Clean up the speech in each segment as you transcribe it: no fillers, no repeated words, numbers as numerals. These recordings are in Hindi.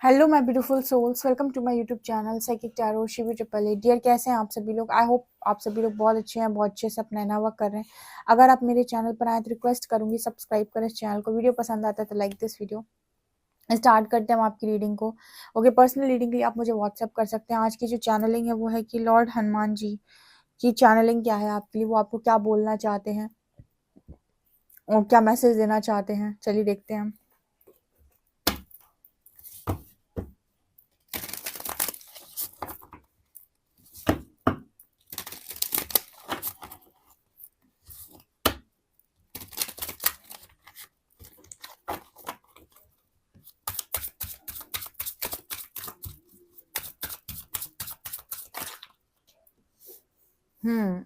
Hello my beautiful souls, welcome to my YouTube channel psychic tarot Shivi triple A. Dear, कैसे हैं आप सभी लोग? आई होप आप सभी लोग बहुत अच्छे हैं, बहुत अच्छे से अपना नया वर्क कर रहे हैं। अगर आप मेरे चैनल पर आए तो रिक्वेस्ट करूंगी सब्सक्राइब करें इस चैनल को। वीडियो पसंद आता है तो लाइक दिस वीडियो। स्टार्ट करते हैं हम आपकी रीडिंग को। ओके, पर्सनल रीडिंग के लिए आप मुझे व्हाट्सअप कर सकते हैं। आज की जो चैनलिंग है वो है कि लॉर्ड हनुमान जी की चैनलिंग क्या है आपके लिए, वो आपको क्या बोलना चाहते हैं और क्या मैसेज देना चाहते हैं। चलिए देखते हैं हम। हम्म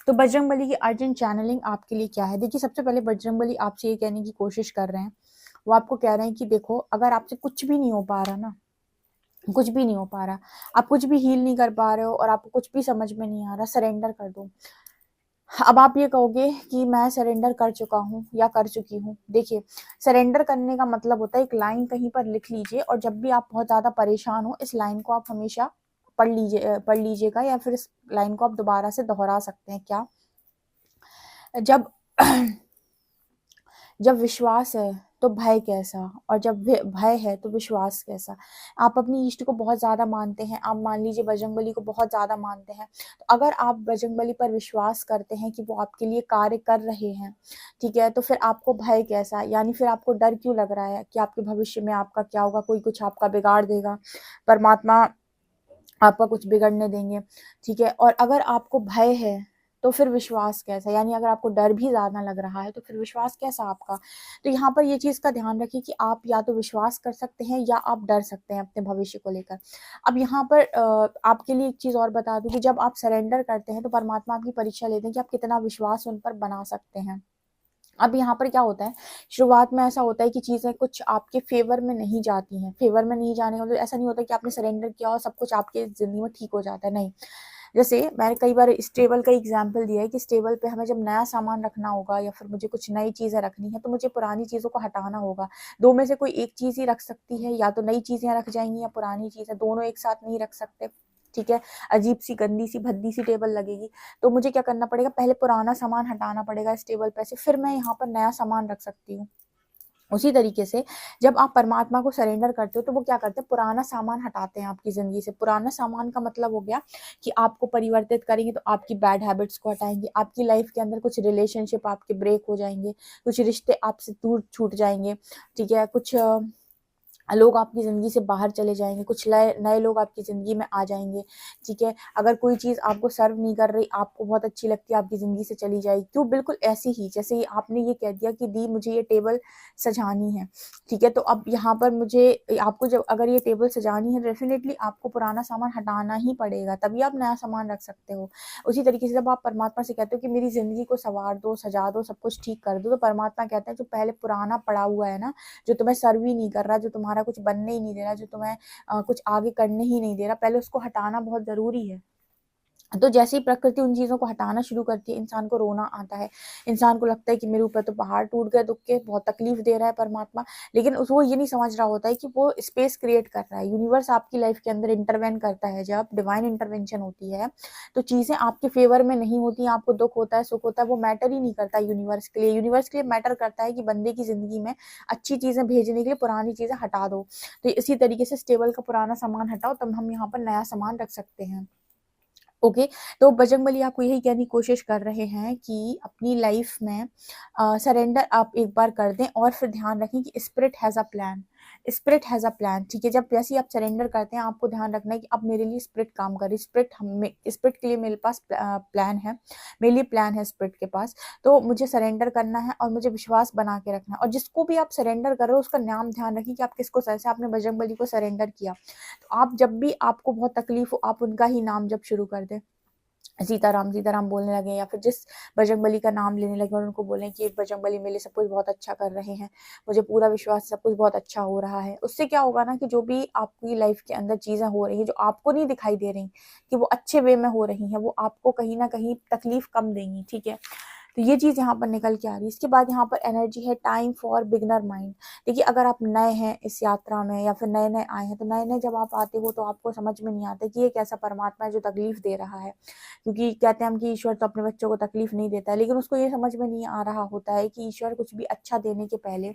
तो बजरंगबली की अर्जेंट चैनलिंग आपके लिए क्या है? देखिए, सबसे पहले बजरंगबली आपसे ये कहने की कोशिश कर रहे हैं, वो आपको कह रहे हैं कि देखो, अगर आपसे कुछ भी नहीं हो पा रहा ना, कुछ भी नहीं हो पा रहा, आप कुछ भी हील नहीं कर पा रहे हो और आपको कुछ भी समझ में नहीं आ रहा, सरेंडर कर दो। अब आप ये कहोगे कि मैं सरेंडर कर चुका हूँ या कर चुकी हूँ। देखिए, सरेंडर करने का मतलब होता है, एक लाइन कहीं पर लिख लीजिए और जब भी आप बहुत ज्यादा परेशान हो, इस लाइन को आप हमेशा पढ़ लीजिएगा, या फिर इस लाइन को आप दोबारा से दोहरा सकते हैं। क्या? जब जब विश्वास है तो भय कैसा, और जब भय है तो विश्वास कैसा। आप अपनी इष्ट को बहुत ज्यादा मानते हैं, आप मान लीजिए बजरंगबली को बहुत ज्यादा मानते हैं, तो अगर आप बजरंगबली पर विश्वास करते हैं कि वो आपके लिए कार्य कर रहे हैं, ठीक है, तो फिर आपको भय कैसा, यानी फिर आपको डर क्यों लग रहा है कि आपके भविष्य में आपका क्या होगा, कोई कुछ आपका बिगाड़ देगा, परमात्मा आपका कुछ बिगड़ने देंगे। ठीक है, और अगर आपको भय है तो फिर विश्वास कैसा, यानी अगर आपको डर भी ज्यादा लग रहा है तो फिर विश्वास कैसा आपका। तो यहाँ पर ये चीज का ध्यान रखिए कि आप या तो विश्वास कर सकते हैं या आप डर सकते हैं अपने भविष्य को लेकर। अब यहाँ पर आपके लिए एक चीज और बता दूं कि जब आप सरेंडर करते हैं तो परमात्मा आपकी परीक्षा लेते हैं कि आप कितना विश्वास उन पर बना सकते हैं। अब यहाँ पर क्या होता है, शुरुआत में ऐसा होता है कि चीजें कुछ आपके फेवर में नहीं जाती हैं। फेवर में नहीं जाने का मतलब ऐसा नहीं होता कि आपने सरेंडर किया और सब कुछ आपके जिंदगी में ठीक हो जाता है, नहीं। जैसे मैंने कई बार स्टेबल का एग्जाम्पल दिया है कि स्टेबल पे हमें जब नया सामान रखना होगा या फिर मुझे कुछ नई चीजें रखनी है, तो मुझे पुरानी चीजों को हटाना होगा। दो में से कोई एक चीज ही रख सकती है, या तो नई चीजें रख जाएंगी या पुरानी चीजें, दोनों एक साथ नहीं रख सकते। ठीक है, अजीब सी गंदी सी भद्दी सी टेबल लगेगी। तो मुझे क्या करना पड़ेगा, पहले पुराना सामान हटाना पड़ेगा इस टेबल पे से, फिर मैं यहाँ पर नया सामान रख सकती हूँ। उसी तरीके से जब आप परमात्मा को सरेंडर करते हो तो वो क्या करते हैं, पुराना सामान हटाते हैं आपकी जिंदगी से। पुराना सामान का मतलब हो गया कि आपको परिवर्तित करेंगे, तो आपकी बैड हैबिट्स को हटाएंगे, आपकी लाइफ के अंदर कुछ रिलेशनशिप आपके ब्रेक हो जाएंगे, कुछ रिश्ते आपसे दूर छूट जाएंगे। ठीक है, कुछ लोग आपकी जिंदगी से बाहर चले जाएंगे, कुछ नए नए लोग आपकी जिंदगी में आ जाएंगे। ठीक है, अगर कोई चीज आपको सर्व नहीं कर रही, आपको बहुत अच्छी लगती है, आपकी जिंदगी से चली जाएगी। क्यों? बिल्कुल ऐसी ही जैसे ही आपने ये कह दिया कि दी मुझे ये टेबल सजानी है। ठीक है, तो अब यहाँ पर मुझे आपको जब अगर ये टेबल सजानी है, डेफिनेटली आपको पुराना सामान हटाना ही पड़ेगा, तभी आप नया सामान रख सकते हो। उसी तरीके से जब आप परमात्मा से कहते हो कि मेरी जिंदगी को संवार दो, सजा दो, सब कुछ ठीक कर दो, तो परमात्मा कहते हैं जो पहले पुराना पड़ा हुआ है ना, जो तुम्हें सर्व ही नहीं कर रहा, जो तुम्हारा कुछ बनने ही नहीं दे रहा, जो तुम्हें कुछ आगे करने ही नहीं दे रहा, पहले उसको हटाना बहुत जरूरी है। तो जैसे ही प्रकृति उन चीजों को हटाना शुरू करती है, इंसान को रोना आता है, इंसान को लगता है कि मेरे ऊपर तो पहाड़ टूट गए दुख के, बहुत तकलीफ दे रहा है परमात्मा। लेकिन वो ये नहीं समझ रहा होता है कि वो स्पेस क्रिएट कर रहा है, यूनिवर्स आपकी लाइफ के अंदर इंटरवेन करता है। जब डिवाइन इंटरवेंशन होती है तो चीजें आपके फेवर में नहीं होती, आपको दुख होता है, सुख होता है, वो मैटर ही नहीं करता यूनिवर्स के लिए। यूनिवर्स के लिए मैटर करता है कि बंदे की जिंदगी में अच्छी चीजें भेजने के लिए पुरानी चीजें हटा दो। तो इसी तरीके से स्टेबल का पुराना सामान हटाओ, तब हम यहाँ पर नया सामान रख सकते हैं। ओके, तो बजरंगबली आपको यही कहने की कोशिश कर रहे हैं कि अपनी लाइफ में सरेंडर आप एक बार कर दें, और फिर ध्यान रखें कि spirit has a plan. Spirit has a plan, ठीक है। जब जैसे ही आप सरेंडर करते हैं, आपको ध्यान रखना है कि अब मेरे लिए स्पिरिट काम कर रही है, स्पिरिट के लिए मेरे पास प्लान है, मेरे लिए प्लान है स्पिरिट के पास। तो मुझे सरेंडर करना है और मुझे विश्वास बना के रखना है। और जिसको भी आप सरेंडर कर रहे हो उसका नाम ध्यान रखिए कि आप किसको, जैसे आपने बजरंगबली को सरेंडर किया, तो आप जब भी आपको बहुत तकलीफ हो, आप उनका ही नाम जब शुरू कर दें, सीताराम सीताराम बोलने लगे, या फिर जिस बजरंगबली का नाम लेने लगे और उनको बोलें कि बजरंगबली मेरे लिए सब कुछ बहुत अच्छा कर रहे हैं, मुझे पूरा विश्वास है सब कुछ बहुत अच्छा हो रहा है। उससे क्या होगा ना कि जो भी आपकी लाइफ के अंदर चीज़ें हो रही हैं जो आपको नहीं दिखाई दे रही कि वो अच्छे वे में हो रही हैं, वो आपको कहीं ना कहीं तकलीफ कम देंगी, ठीक है। तो ये चीज़ यहाँ पर निकल के आ रही है। इसके बाद यहाँ पर एनर्जी है टाइम फॉर बिगनर माइंड। देखिए, अगर आप नए हैं इस यात्रा में या फिर नए नए आए हैं, तो नए नए जब आप आते हो तो आपको समझ में नहीं आता कि ये कैसा परमात्मा है जो तकलीफ दे रहा है। क्योंकि कहते हैं हम कि ईश्वर तो अपने बच्चों को तकलीफ नहीं देता है, लेकिन उसको ये समझ में नहीं आ रहा होता है कि ईश्वर कुछ भी अच्छा देने के पहले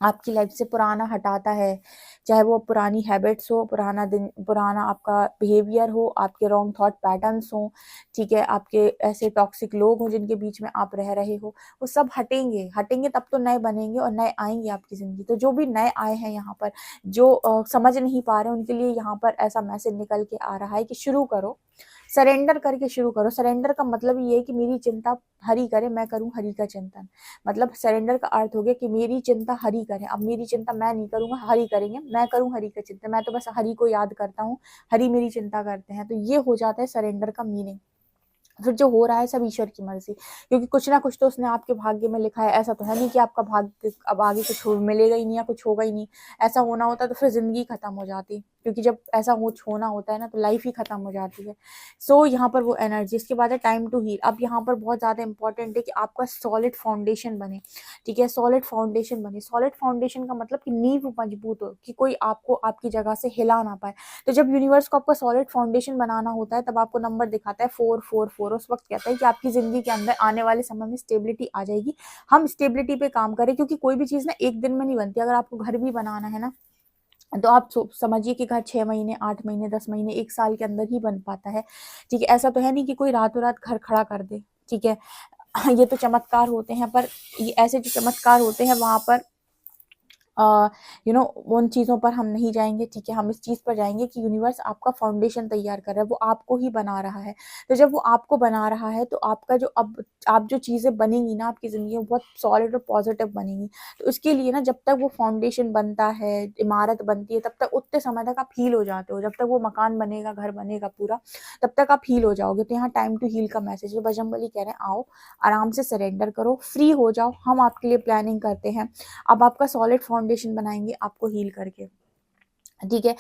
आपकी लाइफ से पुराना हटाता है। चाहे वो पुरानी हैबिट्स हो, पुराना आपका बिहेवियर हो, आपके रॉन्ग थॉट पैटर्न्स हो, ठीक है, आपके ऐसे टॉक्सिक लोग हो जिनके बीच में आप रह रहे हो, वो सब हटेंगे। हटेंगे तब तो नए बनेंगे और नए आएंगे आपकी ज़िंदगी। तो जो भी नए आए हैं यहाँ पर, जो समझ नहीं पा रहे, उनके लिए यहाँ पर ऐसा मैसेज निकल के आ रहा है कि शुरू करो, सरेंडर करके शुरू करो। सरेंडर का मतलब ये है कि मेरी चिंता हरि करे, मैं करूँ हरि का चिंतन। मतलब सरेंडर का अर्थ हो गया कि मेरी चिंता हरि करे, अब मेरी चिंता मैं नहीं करूंगा, हरि करेंगे, मैं करूँ हरि का चिंतन, मैं तो बस हरि को याद करता हूँ, हरि मेरी चिंता करते हैं। तो ये हो जाता है सरेंडर का मीनिंग। फिर जो हो रहा है सब ईश्वर की मर्जी, क्योंकि कुछ ना कुछ तो उसने आपके भाग्य में लिखा है। ऐसा तो है नहीं कि आपका भाग्य अब आगे कुछ मिलेगा ही नहीं या कुछ होगा ही नहीं। ऐसा होना होता तो फिर जिंदगी खत्म हो जाती, क्योंकि जब ऐसा होना होता है ना तो लाइफ ही खत्म हो जाती है। सो यहाँ पर वो एनर्जी। इसके बाद है टाइम टू हील। अब यहाँ पर बहुत ज्यादा इंपॉर्टेंट है कि आपका सॉलिड फाउंडेशन बने, ठीक है, सॉलिड फाउंडेशन बने। सॉलिड फाउंडेशन का मतलब कि नींव मजबूत हो, कि कोई आपको आपकी जगह से हिला ना पाए। तो जब यूनिवर्स को आपका सॉलिड फाउंडेशन बनाना होता है, तब आपको नंबर दिखाता है 444। उस वक्त कहता है कि आपकी जिंदगी के अंदर आने वाले समय में स्टेबिलिटी आ जाएगी। हम स्टेबिलिटी पे काम करें, क्योंकि कोई भी चीज ना एक दिन में नहीं बनती। अगर आपको घर भी बनाना है ना, तो आप समझिए कि घर 6 महीने, 8 महीने, 10 महीने, 1 साल के अंदर ही बन पाता है, ठीक है। ऐसा तो है नहीं कि कोई रातों रात घर खड़ा कर दे, ठीक है। ये तो चमत्कार होते हैं, पर ये ऐसे जो चमत्कार होते हैं वहां पर उन चीज़ों पर हम नहीं जाएंगे, ठीक है। हम इस चीज़ पर जाएंगे कि यूनिवर्स आपका फाउंडेशन तैयार कर रहा है, वो आपको ही बना रहा है। तो जब वो आपको बना रहा है तो आपका जो अब आप जो चीज़ें बनेंगी ना आपकी ज़िंदगी में, बहुत सॉलिड और पॉजिटिव बनेंगी। तो उसके लिए ना, जब तक वो फाउंडेशन बनता है, इमारत बनती है, तब तक उतने समय तक आप हील हो जाते हो। जब तक वो मकान बनेगा, घर बनेगा पूरा, तब तक आप हील हो जाओगे। तो यहाँ टाइम टू हील का मैसेज है। बजरंगबली कह रहे हैं आओ, आराम से सरेंडर करो, फ्री हो जाओ, हम आपके लिए प्लानिंग करते हैं। अब आपका सॉलिड फाउंडेशन बनाएंगे आपको हील करके, ठीक है।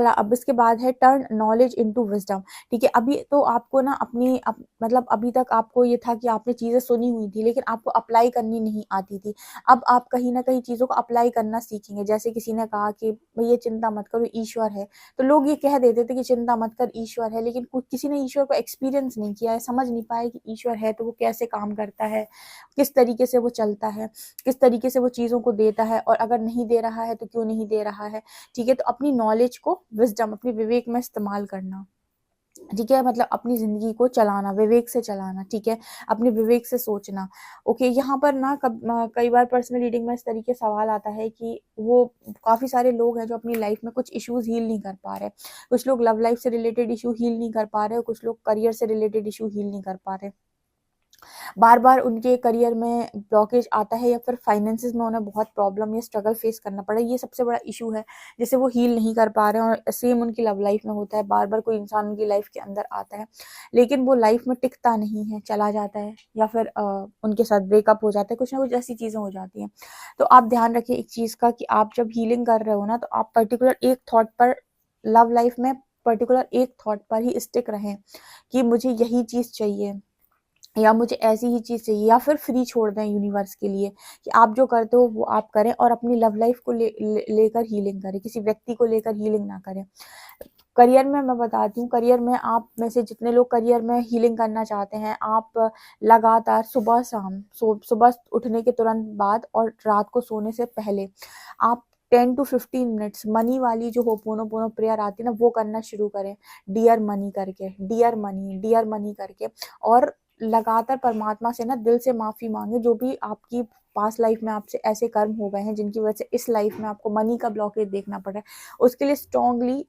अब इसके बाद है टर्न नॉलेज इनटू विजडम, ठीक है। अभी तो आपको ना मतलब अभी तक आपको ये था कि आपने चीजें सुनी हुई थी, लेकिन आपको अप्लाई करनी नहीं आती थी। अब आप कहीं ना कहीं चीजों को अप्लाई करना सीखेंगे। जैसे किसी ने कहा कि भैया चिंता मत करो, ईश्वर है। तो लोग ये कह देते थे कि चिंता मत कर, ईश्वर है, लेकिन किसी ने ईश्वर को एक्सपीरियंस नहीं किया है, समझ नहीं पाया कि ईश्वर है तो वो कैसे काम करता है, किस तरीके से वो चलता है, किस तरीके से वो चीजों को देता है, और अगर नहीं दे रहा है तो क्यों नहीं दे रहा है, ठीक है। तो अपनी नॉलेज को, विजडम, अपनी विवेक में इस्तेमाल करना, ठीक है। मतलब अपनी जिंदगी को चलाना, विवेक से चलाना, ठीक है, अपने विवेक से सोचना। ओके, यहाँ पर ना कई बार पर्सनल रीडिंग में इस तरीके सवाल आता है कि वो काफी सारे लोग हैं जो अपनी लाइफ में कुछ इश्यूज हील नहीं कर पा रहे। कुछ लोग लव लाइफ से रिलेटेड इशू हील नहीं कर पा रहे, कुछ लोग करियर से रिलेटेड इशू हील नहीं कर पा रहे, बार बार उनके करियर में ब्लॉकेज आता है, या फिर फाइनेंसिस में उन्हें बहुत प्रॉब्लम या स्ट्रगल फेस करना पड़ा। ये सबसे बड़ा इशू है जिसे वो हील नहीं कर पा रहे हैं। और सेम उनकी लव लाइफ में होता है, बार बार कोई इंसान उनकी लाइफ के अंदर आता है, लेकिन वो लाइफ में टिकता नहीं है, चला जाता है, या फिर उनके साथ ब्रेकअप हो जाता है, कुछ ना कुछ ऐसी चीजें हो जाती हैं। तो आप ध्यान रखिए एक चीज का, कि आप जब हीलिंग कर रहे हो ना, तो आप पर्टिकुलर एक थॉट पर, लव लाइफ में पर्टिकुलर एक थॉट पर ही स्टिक रहें कि मुझे यही चीज चाहिए, या मुझे ऐसी ही चीज चाहिए, या फिर फ्री छोड़ दें यूनिवर्स के लिए कि आप जो करते हो वो आप करें, और अपनी लव लाइफ को लेकर हीलिंग करें, किसी व्यक्ति को लेकर हीलिंग ना करें। करियर में मैं बताती हूँ, करियर में आप में से जितने लोग करियर में हीलिंग करना चाहते हैं, आप लगातार सुबह शाम, सुबह उठने के तुरंत बाद और रात को सोने से पहले आप 10 to 15 मिनट्स मनी वाली जो होपोनोपोनो प्रेयर आती है ना, वो करना शुरू करें। डियर मनी करके, डियर मनी, डियर मनी करके, और लगातार परमात्मा से ना दिल से माफी मांगे जो भी आपकी पास्ट लाइफ में आपसे ऐसे कर्म हो गए हैं जिनकी वजह से इस लाइफ में आपको मनी का ब्लॉकेज देखना पड़ रहा है, उसके लिए स्ट्रांगली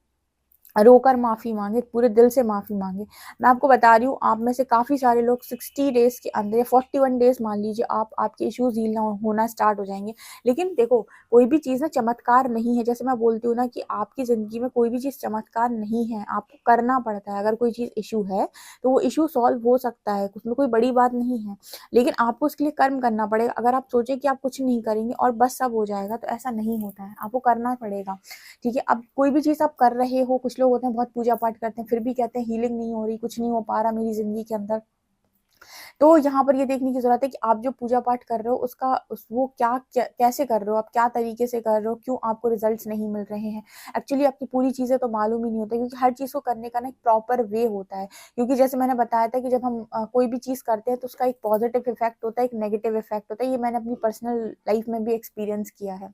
रोकर माफ़ी मांगे, पूरे दिल से माफ़ी मांगे। मैं आपको बता रही हूँ, आप में से काफ़ी सारे लोग 60 डेज़ के अंदर या 41 डेज़ मान लीजिए, आपके इश्यूज़ हील होना स्टार्ट हो जाएंगे। लेकिन देखो, कोई भी चीज़ ना चमत्कार नहीं है। जैसे मैं बोलती हूँ ना कि आपकी ज़िंदगी में कोई भी चीज़ चमत्कार नहीं है, आपको करना पड़ता है। अगर कोई चीज़ इशू है तो वो इशू सॉल्व हो सकता है, उसमें कोई बड़ी बात नहीं है, लेकिन आपको उसके लिए कर्म करना पड़ेगा। अगर आप सोचें कि आप कुछ नहीं करेंगे और बस सब हो जाएगा, तो ऐसा नहीं होता है, आपको करना पड़ेगा। ठीक है, अब कोई भी चीज़ आप कर रहे हो, कुछ लोग होते हैं बहुत पूजा पाठ करते हैं, फिर भी कहते हैं हीलिंग नहीं हो रही, कुछ नहीं हो पा रहा मेरी ज़िंदगी के अंदर। तो यहाँ पर ये देखने की ज़रूरत है कि आप जो पूजा पाठ कर रहे हो उसका वो कैसे कर रहे हो, आप क्या तरीके से कर रहे हो, क्यों आपको रिजल्ट्स नहीं मिल रहे हैं। एक्चुअली आपकी पूरी चीज़ें तो मालूम ही नहीं होता, क्योंकि हर चीज़ को करने का ना एक प्रॉपर वे होता है। क्योंकि जैसे मैंने बताया था कि जब हम कोई भी चीज़ करते हैं तो उसका एक पॉजिटिव इफेक्ट होता है, एक नेगेटिव इफेक्ट होता है। ये मैंने अपनी पर्सनल लाइफ में भी एक्सपीरियंस किया है।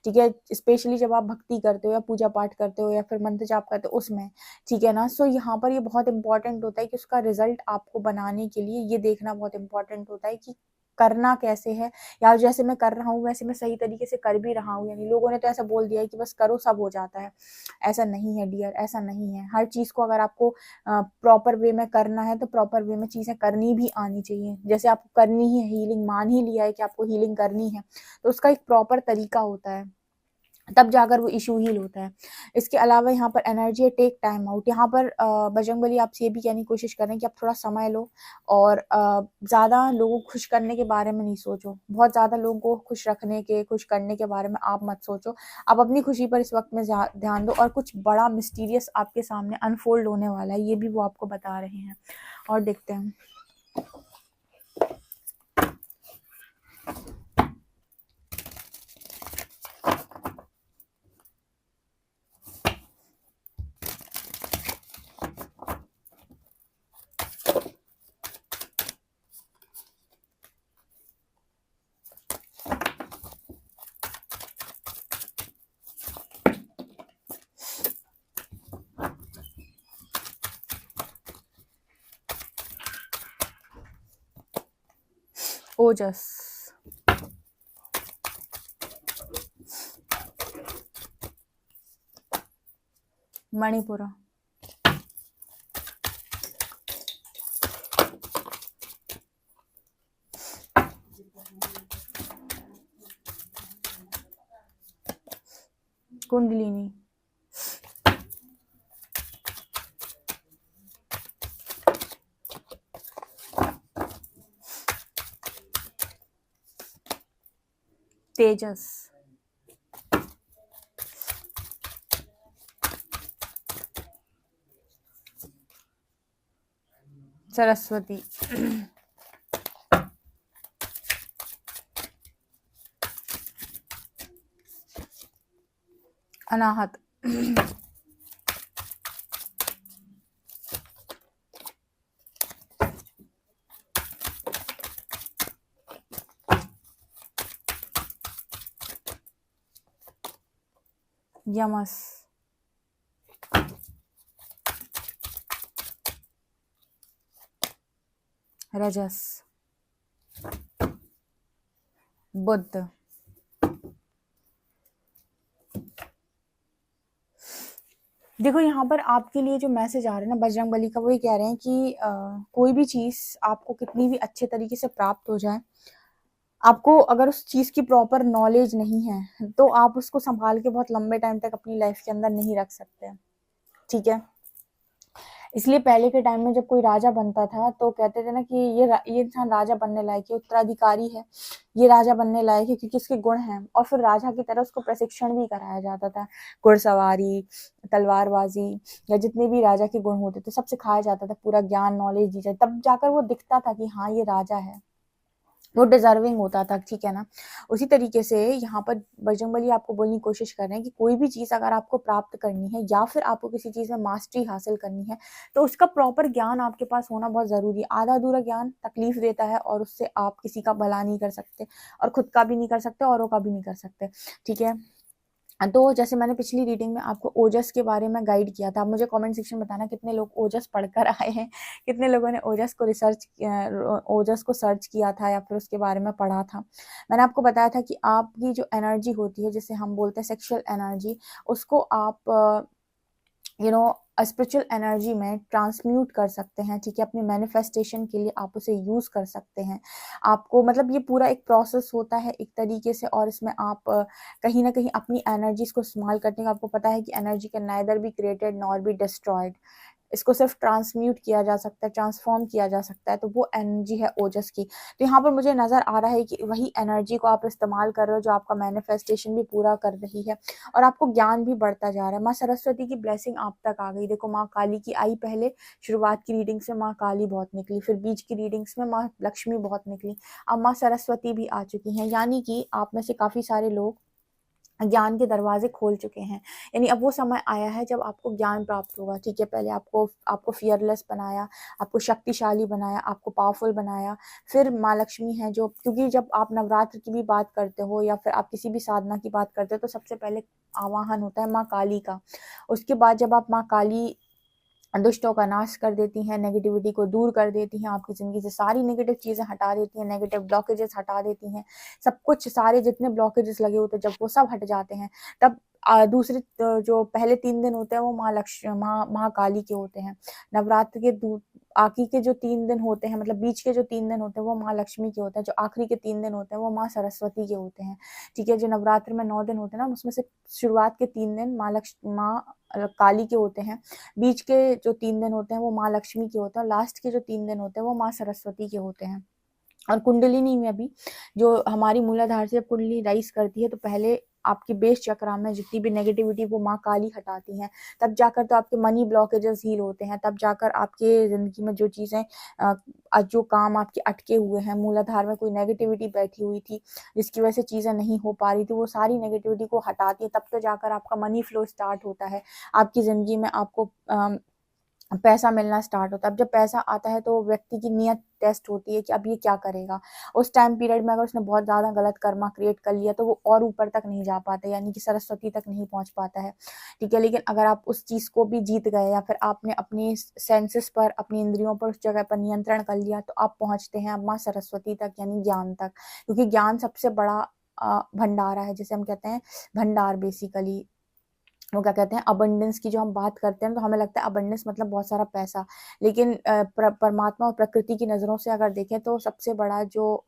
ठीक है, स्पेशली जब आप भक्ति करते हो या पूजा पाठ करते हो या फिर मंत्र जाप करते हो उसमें। ठीक है ना, सो यहाँ पर ये बहुत इंपॉर्टेंट होता है कि उसका रिजल्ट आपको बनाने के लिए ये देखना बहुत इंपॉर्टेंट होता है कि करना कैसे है, या जैसे मैं कर रहा हूँ वैसे मैं सही तरीके से कर भी रहा हूँ। यानी लोगों ने तो ऐसा बोल दिया है कि बस करो सब हो जाता है। ऐसा नहीं है डियर, ऐसा नहीं है। हर चीज़ को अगर आपको प्रॉपर वे में करना है तो प्रॉपर वे में चीज़ें करनी भी आनी चाहिए। जैसे आपको करनी ही है हीलिंग, मान ही लिया है कि आपको हीलिंग करनी है, तो उसका एक प्रॉपर तरीका होता है, तब जाकर वो इशू हील होता है। इसके अलावा यहाँ पर एनर्जी है, टेक टाइम आउट। यहाँ पर बजरंगबली आपसे ये भी कहने की कोशिश कर रहे हैं कि आप थोड़ा समय लो और ज़्यादा लोगों को खुश करने के बारे में नहीं सोचो। बहुत ज़्यादा लोगों को खुश रखने के, खुश करने के बारे में आप मत सोचो। आप अपनी खुशी पर इस वक्त में ध्यान दो, और कुछ बड़ा मिस्टीरियस आपके सामने अनफोल्ड होने वाला है, ये भी वो आपको बता रहे हैं। और देखते हैं। ओजस, मणिपुरा, कुंडलिनी, तेजस, सरस्वती, अनाहत, यमस, रजस, बुध। देखो यहाँ पर आपके लिए जो मैसेज आ रहा है ना बजरंगबली का, वो ये कह रहे हैं कि कोई भी चीज़ आपको कितनी भी अच्छे तरीके से प्राप्त हो जाए, आपको अगर उस चीज़ की प्रॉपर नॉलेज नहीं है तो आप उसको संभाल के बहुत लंबे टाइम तक अपनी लाइफ के अंदर नहीं रख सकते। ठीक है, इसलिए पहले के टाइम में जब कोई राजा बनता था तो कहते थे ना कि ये इंसान राजा बनने लायक है, उत्तराधिकारी है, ये राजा बनने लायक है क्योंकि इसके गुण हैं। और फिर राजा की तरह उसको प्रशिक्षण भी कराया जाता था, घुड़सवारी, तलवारबाजी, या जितने भी राजा के गुण होते थे सब सिखाया जाता था, पूरा ज्ञान नॉलेज दी जाए, तब जाकर वो दिखता था कि हाँ ये राजा है, वो डिजर्विंग होता था। ठीक है ना, उसी तरीके से यहाँ पर बजरंगबली आपको बोलने की कोशिश कर रहे हैं कि कोई भी चीज़ अगर आपको प्राप्त करनी है या फिर आपको किसी चीज़ में मास्टरी हासिल करनी है तो उसका प्रॉपर ज्ञान आपके पास होना बहुत ज़रूरी है। आधा अधूरा ज्ञान तकलीफ देता है और उससे आप किसी का भला नहीं कर सकते और खुद का भी नहीं कर सकते, औरों का भी नहीं कर सकते। ठीक है, तो जैसे मैंने पिछली रीडिंग में आपको ओजस के बारे में गाइड किया था। आप मुझे कमेंट सेक्शन में बताना कितने लोग ओजस पढ़कर आए हैं, कितने लोगों ने ओजस को सर्च किया था या फिर उसके बारे में पढ़ा था। मैंने आपको बताया था कि आपकी जो एनर्जी होती है, जिसे हम बोलते हैं सेक्सुअल एनर्जी, उसको आप स्पिरिचुअल एनर्जी में ट्रांसम्यूट कर सकते हैं, ठीक है। अपने मैनिफेस्टेशन के लिए आप उसे यूज कर सकते हैं। आपको मतलब ये पूरा एक प्रोसेस होता है एक तरीके से, और इसमें आप कहीं ना कहीं अपनी एनर्जीज को इस्तेमाल करते हैं। आपको पता है कि energy can neither be created nor be destroyed, इसको सिर्फ ट्रांसम्यूट किया जा सकता है, ट्रांसफॉर्म किया जा सकता है। तो वो एनर्जी है ओजस की। तो यहाँ पर मुझे नजर आ रहा है कि वही एनर्जी को आप इस्तेमाल कर रहे हो जो आपका मैनिफेस्टेशन भी पूरा कर रही है, और आपको ज्ञान भी बढ़ता जा रहा है। माँ सरस्वती की ब्लेसिंग आप तक आ गई। देखो, माँ काली की आई पहले शुरुआत की रीडिंग्स में माँ काली बहुत निकली, फिर बीच की रीडिंग्स में माँ लक्ष्मी बहुत निकली, अब माँ सरस्वती भी आ चुकी हैं। यानी कि आप में से काफी सारे लोग ज्ञान के दरवाजे खोल चुके हैं। यानी अब वो समय आया है जब आपको ज्ञान प्राप्त होगा, ठीक है। पहले आपको आपको फियरलेस बनाया, आपको शक्तिशाली बनाया, आपको पावरफुल बनाया। फिर माँ लक्ष्मी है जो, क्योंकि जब आप नवरात्र की भी बात करते हो या फिर आप किसी भी साधना की बात करते हो, तो सबसे पहले आवाहन होता है माँ काली का। उसके बाद जब आप माँ काली दुष्टों का नाश कर देती हैं, नेगेटिविटी को दूर कर देती हैं, आपकी ज़िंदगी से सारी नेगेटिव चीज़ें हटा देती हैं, नेगेटिव ब्लॉकेजेस हटा देती हैं, सब कुछ, सारे जितने ब्लॉकेजेस लगे होते हैं जब वो सब हट जाते हैं, तब दूसरे जो पहले 3 दिन होते हैं वो माँ काली के होते हैं। नवरात्र के आखिरी के जो 3 दिन होते हैं, मतलब बीच के जो 3 दिन होते हैं वो माँ लक्ष्मी के होते हैं, जो आखिरी के 3 दिन होते हैं वो माँ सरस्वती के होते हैं, ठीक है। जो नवरात्र में 9 दिन होते हैं ना, उसमें से शुरुआत के 3 दिन माँ काली के होते हैं, बीच के जो 3 दिन होते हैं वो माँ लक्ष्मी के होते हैं, और लास्ट के जो 3 दिन होते हैं वो माँ सरस्वती के होते हैं। और कुंडलिनी में भी जो हमारी मूलाधार से जब कुंडली राइज करती है, तो पहले आपकी बेस चक्रा में जितनी भी नेगेटिविटी वो माँ काली हटाती हैं, तब जाकर तो आपके मनी ब्लॉकेजेस हील होते हैं, तब जाकर आपके ज़िंदगी में जो चीज़ें जो काम आपके अटके हुए हैं, मूलाधार में कोई नेगेटिविटी बैठी हुई थी जिसकी वजह से चीज़ें नहीं हो पा रही थी, वो सारी नेगेटिविटी को हटाती है, तब तो जाकर आपका मनी फ्लो स्टार्ट होता है। आपकी ज़िंदगी में आपको पैसा मिलना स्टार्ट होता है। अब जब पैसा आता है तो व्यक्ति की नीयत टेस्ट होती है कि अब ये क्या करेगा। उस टाइम पीरियड में अगर उसने बहुत ज़्यादा गलत कर्मा क्रिएट कर लिया तो वो और ऊपर तक नहीं जा पाता, यानी कि सरस्वती तक नहीं पहुँच पाता है, ठीक है। लेकिन अगर आप उस चीज़ को भी जीत गए या फिर आपने अपनी सेंसेस पर, अपनी इंद्रियों पर उस जगह पर नियंत्रण कर लिया, तो आप पहुँचते हैं अब माँ सरस्वती तक, यानी ज्ञान तक। क्योंकि ज्ञान सबसे बड़ा भंडारा है, जिसे हम कहते हैं भंडार बेसिकली। वो क्या कहते हैं, अबंडेंस की जो हम बात करते हैं तो हमें लगता है अबंडेंस मतलब बहुत सारा पैसा, लेकिन परमात्मा और प्रकृति की नज़रों से अगर देखें तो सबसे बड़ा जो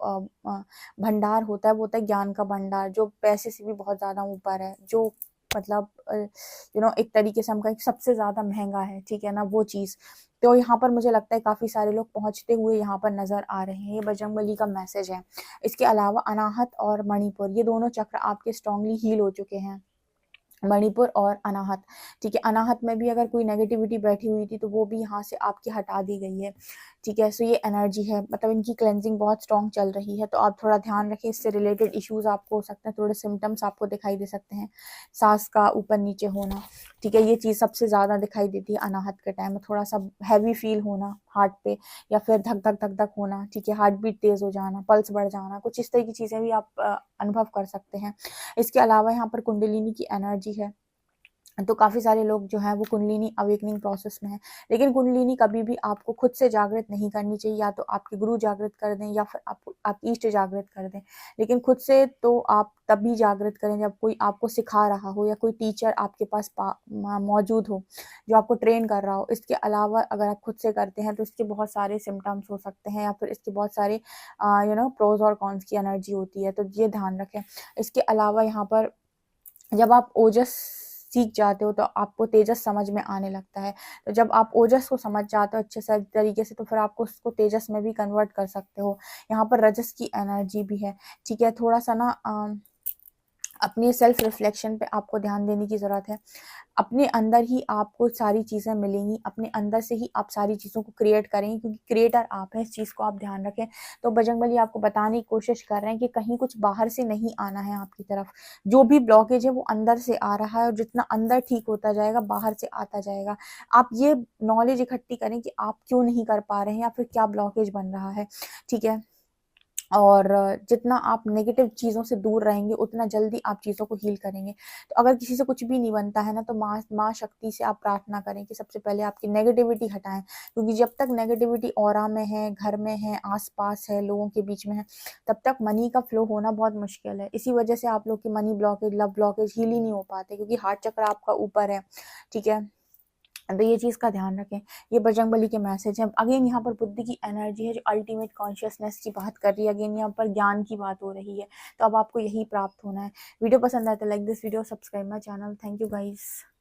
भंडार होता है वो होता है ज्ञान का भंडार, जो पैसे से भी बहुत ज़्यादा ऊपर है, जो मतलब एक तरीके से हम कहें सबसे ज़्यादा महंगा है, ठीक है ना, वो चीज़। तो यहाँ पर मुझे लगता है काफ़ी सारे लोग पहुँचते हुए यहाँ पर नज़र आ रहे हैं। ये बजरंगबली का मैसेज है। इसके अलावा अनाहत और मणिपुर, ये दोनों चक्र आपके स्ट्रांगली हील हो चुके हैं, मणिपुर और अनाहत, ठीक है। अनाहत में भी अगर कोई नेगेटिविटी बैठी हुई थी तो वो भी यहाँ से आपकी हटा दी गई है, ठीक है। सो ये एनर्जी है, मतलब इनकी क्लेंजिंग बहुत स्ट्रॉन्ग चल रही है, तो आप थोड़ा ध्यान रखें। इससे रिलेटेड इश्यूज आपको हो सकते हैं, थोड़े सिम्टम्स आपको दिखाई दे सकते हैं, सांस का ऊपर नीचे होना, ठीक है। ये चीज़ सबसे ज़्यादा दिखाई देती है अनाहत के टाइम में, थोड़ा सा हैवी फील होना हार्ट पे, या फिर धक धक धक धक होना, ठीक है, हार्ट बीट तेज हो जाना, पल्स बढ़ जाना, कुछ इस तरह की चीज़ें भी आप अनुभव कर सकते हैं। इसके अलावा यहाँ पर कुंडलिनी की एनर्जी है, तो काफ़ी सारे लोग जो हैं वो कुंडलिनी अवेकनिंग प्रोसेस में हैं। लेकिन कुंडलिनी कभी भी आपको खुद से जागृत नहीं करनी चाहिए, या तो आपके गुरु जागृत कर दें या फिर आप इष्ट जागृत कर दें। लेकिन खुद से तो आप तभी जागृत करें जब कोई आपको सिखा रहा हो, या कोई टीचर आपके पास मौजूद हो जो आपको ट्रेन कर रहा हो। इसके अलावा अगर आप खुद से करते हैं तो इसके बहुत सारे सिम्टम्स हो सकते हैं, या फिर इसके बहुत सारे प्रोज और कॉन्स की एनर्जी होती है, तो ये ध्यान रखें। इसके अलावा यहाँ पर जब आप ओजस सीख जाते हो तो आपको तेजस समझ में आने लगता है। तो जब आप ओजस को समझ जाते हो अच्छे से तरीके से, तो फिर आपको उसको तेजस में भी कन्वर्ट कर सकते हो। यहाँ पर रजस की एनर्जी भी है, ठीक है। थोड़ा सा ना अपने सेल्फ रिफ्लेक्शन पे आपको ध्यान देने की ज़रूरत है। अपने अंदर ही आपको सारी चीज़ें मिलेंगी, अपने अंदर से ही आप सारी चीज़ों को क्रिएट करेंगे, क्योंकि क्रिएटर आप हैं, इस चीज़ को आप ध्यान रखें। तो बजरंगबली आपको बताने की कोशिश कर रहे हैं कि कहीं कुछ बाहर से नहीं आना है आपकी तरफ। जो भी ब्लॉकेज है वो अंदर से आ रहा है, और जितना अंदर ठीक होता जाएगा बाहर से आता जाएगा। आप ये नॉलेज इकट्ठी करें कि आप क्यों नहीं कर पा रहे हैं, या फिर क्या ब्लॉकेज बन रहा है, ठीक है। और जितना आप नेगेटिव चीज़ों से दूर रहेंगे उतना जल्दी आप चीज़ों को हील करेंगे। तो अगर किसी से कुछ भी नहीं बनता है ना, तो माँ शक्ति से आप प्रार्थना करें कि सबसे पहले आपकी नेगेटिविटी हटाएँ, क्योंकि जब तक नेगेटिविटी ऑरा में है, घर में है, आस-पास है, लोगों के बीच में है, तब तक मनी का फ्लो होना बहुत मुश्किल है। इसी वजह से आप लोग की money blockage, love blockage heal ही नहीं हो पाते, क्योंकि हार्ट चक्र आपका ऊपर है, ठीक है? तो ये चीज़ का ध्यान रखें। ये बजरंगबली के मैसेज हैं। अगेन यहाँ पर बुद्धि की एनर्जी है जो अल्टीमेट कॉन्शियसनेस की बात कर रही है। अगेन यहाँ पर ज्ञान की बात हो रही है, तो अब आपको यही प्राप्त होना है। वीडियो पसंद आए तो like this video, subscribe my channel. Thank you guys.